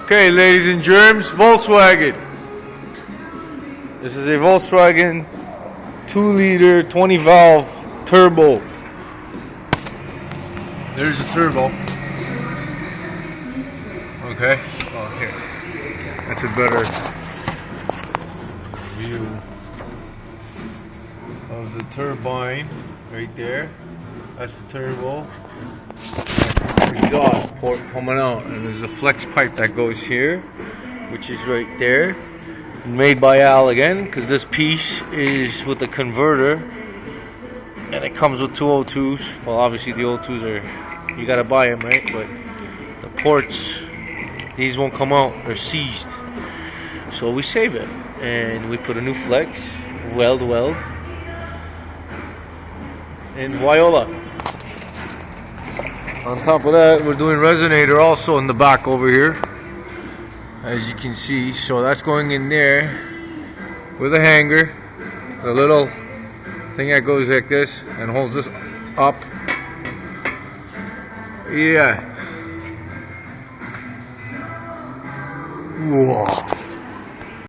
Okay, ladies and germs, Volkswagen. This is a Volkswagen 2-liter 20 valve turbo. There's a turbo. Okay. Oh, here. That's a better view of the turbine right there. That's the turbo. Exhaust port coming out, and there's a flex pipe that goes here, which is right there. Made by Al again, because this piece is with the converter, and it comes with 202s. Well, obviously the 02s are, you gotta buy them, right? But the ports, these won't come out, they're seized. So we save it, and we put a new flex, weld, and voila. On top of that, we're doing resonator also in the back over here, as you can see. So that's going in there with a hanger, the little thing that goes like this and holds this up. Yeah. Whoa.